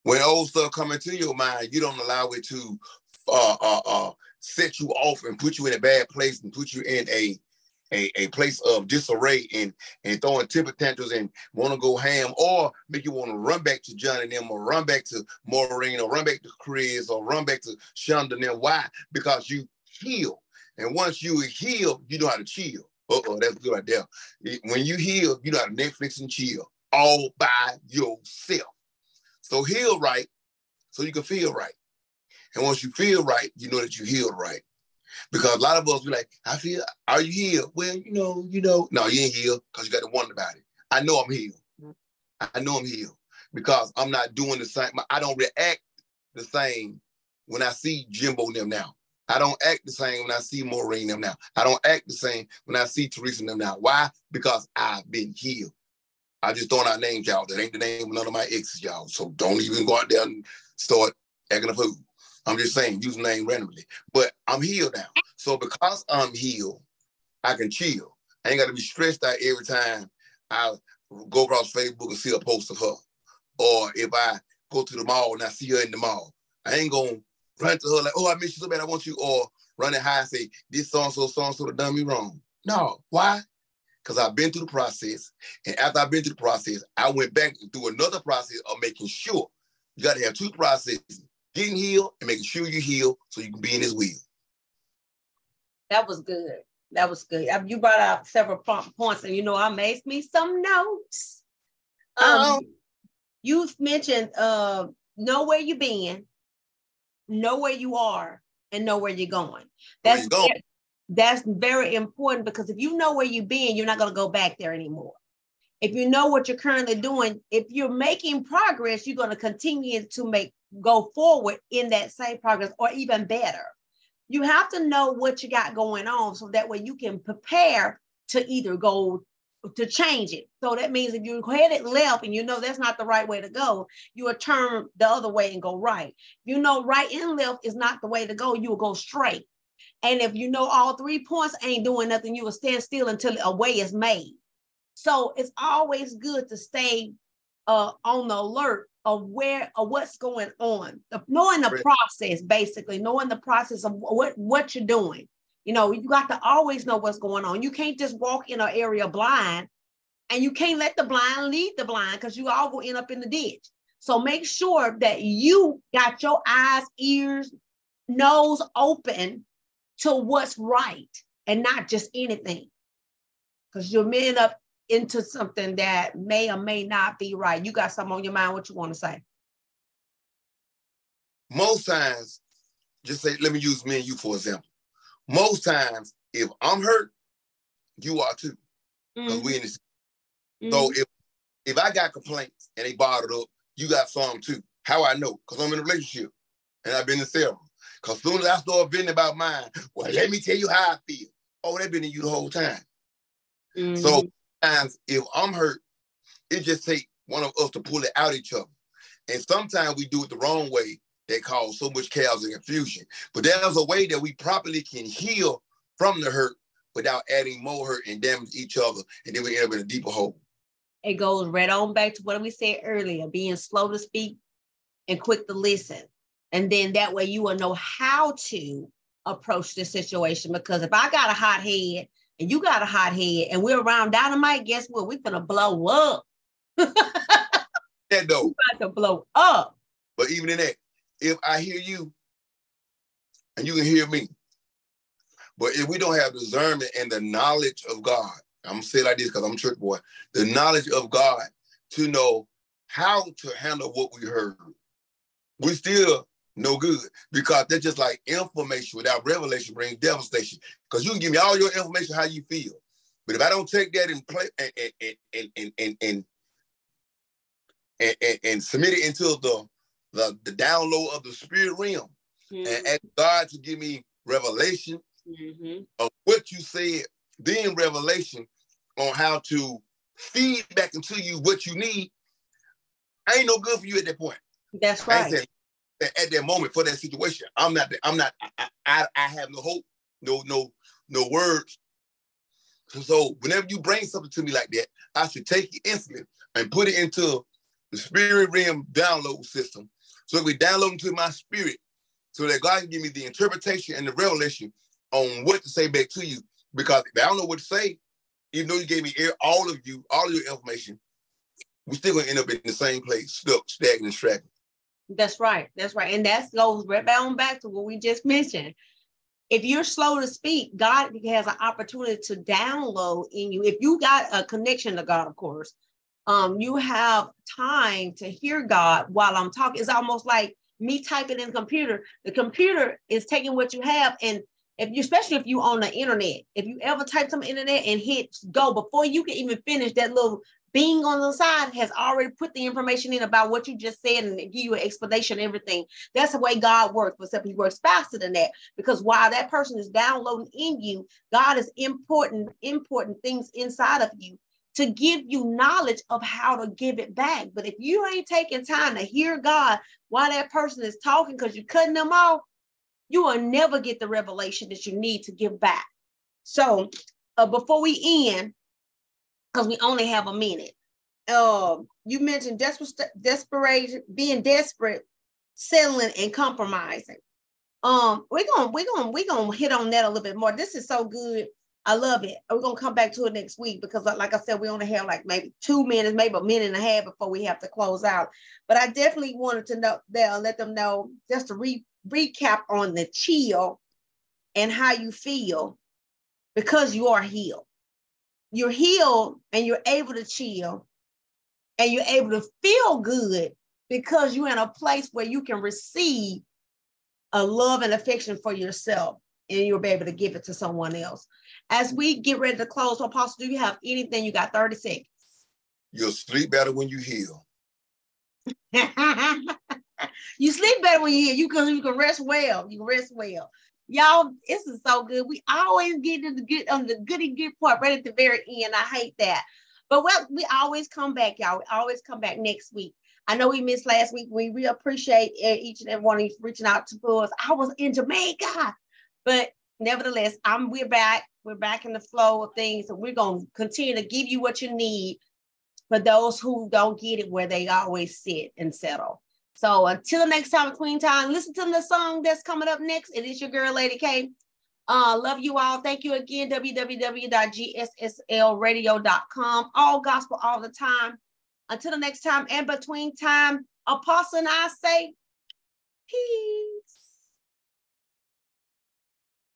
When old stuff come into your mind, you don't allow it to set you off and put you in a bad place and put you in a place of disarray and throwing temper tantrums and want to go ham, or make you want to run back to John and them, or run back to Maureen, or run back to Chris, or run back to Shonda and them. Why? Because you heal. And once you heal, you know how to chill. That's good right there. When you heal, you know how to Netflix and chill all by yourself. So heal right so you can feel right. And once you feel right, you know that you healed right. Because a lot of us be like, are you healed? Well, no, you ain't healed because you got to wonder about it. I know I'm healed. I know I'm healed because I'm not doing the same. I don't react the same when I see Jimbo and them now. I don't act the same when I see Maureen and them now. I don't act the same when I see Teresa and them now. Why? Because I've been healed. I just throwing out names, y'all. That ain't the name of none of my exes, y'all. So don't even go out there and start acting a fool. I'm just saying, use the name randomly. But I'm healed now. So because I'm healed, I can chill. I ain't got to be stressed out every time I go across Facebook and see a post of her. Or if I go to the mall and I see her in the mall, I ain't going to run to her like, oh, I miss you so bad, I want you. Or running high and say, this so-and-so that done me wrong. No. Why? Because I've been through the process. And after I've been through the process, I went back through another process of making sure. You got to have two processes. Getting healed and making sure you heal so you can be in his will. That was good. That was good. You brought out several points, and I made me some notes. You mentioned know where you've been, know where you are, and know where you're going. That's very important, because if you know where you've been, you're not going to go back there anymore. If you know what you're currently doing, if you're making progress, you're going to continue to go forward in that same progress or even better. You have to know what you got going on so that way you can prepare to either go to change it. So that means if you're headed left and you know that's not the right way to go, you will turn the other way and go right. You know right and left is not the way to go, you will go straight. And if you know all 3 points ain't doing nothing, you will stand still until a way is made. So it's always good to stay on the alert of what's going on, knowing the process, basically knowing the process of what you're doing. You got to always know what's going on. You can't just walk in an area blind, and you can't let the blind lead the blind, because you all go end up in the ditch. So make sure that you got your eyes, ears, nose open to what's right and not just anything, because you'll end up into something that may or may not be right. You got something on your mind, what you want to say? Most times, just say, let me use me and you for example. Most times, if I'm hurt, you are too. Because we in this. So if I got complaints and they bottled up, you got some too. How I know? Because I'm in a relationship and I've been in several. Because as soon as I start venting about mine, well, let me tell you how I feel. Oh, they've been in you the whole time. So sometimes if I'm hurt, it just takes one of us to pull it out each other. And sometimes we do it the wrong way that cause so much chaos and confusion. But there's a way that we properly can heal from the hurt without adding more hurt and damage each other. And then we end up in a deeper hole. It goes right on back to what we said earlier, being slow to speak and quick to listen. And then that way you will know how to approach this situation. Because if I got a hot head and you got a hot head and we're around dynamite, guess what? We're going to blow up. That though. We're about to blow up. But even in that, if I hear you and you can hear me, but if we don't have discernment and the knowledge of God, I'm going to say it like this because I'm a church boy, the knowledge of God to know how to handle what we heard, we still no good, because that's just like information without revelation brings devastation. Because you can give me all your information how you feel, but if I don't take that and play and submit it into the download of the spirit realm, and ask God to give me revelation of what you said, then revelation on how to feed back into you what you need, I ain't no good for you at that point. That's right. At that moment for that situation, I have no hope, no words. So whenever you bring something to me like that, I should take it instantly and put it into the spirit realm download system. So we download into my spirit so that God can give me the interpretation and the revelation on what to say back to you. Because if I don't know what to say, even though you gave me all of your information, we're still going to end up in the same place, stuck, stagnant, straggling. That's right. That's right. And that goes right back to what we just mentioned. If you're slow to speak, God has an opportunity to download in you. If you got a connection to God, of course, you have time to hear God while I'm talking. It's almost like me typing in the computer. The computer is taking what you have, and especially if you on the internet, if you ever type some internet and hit go, before you can even finish, that little being on the side has already put the information in about what you just said and give you an explanation, everything. That's the way God works, except he works faster than that, because while that person is downloading in you, God is important things inside of you to give you knowledge of how to give it back. But if you ain't taking time to hear God while that person is talking, because you're cutting them off, you will never get the revelation that you need to give back. So before we end, because we only have a minute, you mentioned desperation, being desperate, settling, and compromising. We're gonna hit on that a little bit more. This is so good. I love it. We're gonna come back to it next week because, like I said, we only have like maybe 2 minutes, maybe a minute and a half before we have to close out. But I definitely wanted to know that, let them know, just to recap on the chill and how you feel, because you are healed. You're healed and you're able to chill and you're able to feel good because you're in a place where you can receive a love and affection for yourself, and you'll be able to give it to someone else. As we get ready to close, Apostle, do you have anything? You got 30 seconds. You'll sleep better when you heal. You sleep better when you heal. You can rest well. You can rest well. Y'all, this is so good. We always get to the goody good part right at the very end. I hate that. But we always come back, y'all. We always come back next week. I know we missed last week. We really appreciate each and every one of you reaching out to us. I was in Jamaica, but nevertheless, we're back. We're back in the flow of things, and we're going to continue to give you what you need for those who don't get it, where they always sit and settle. So until next time, Queen Time, listen to the song that's coming up next. It is your girl, Lady K. Love you all. Thank you again. www.gsslradio.com. All gospel all the time. Until the next time and between time, Apostle and I say peace.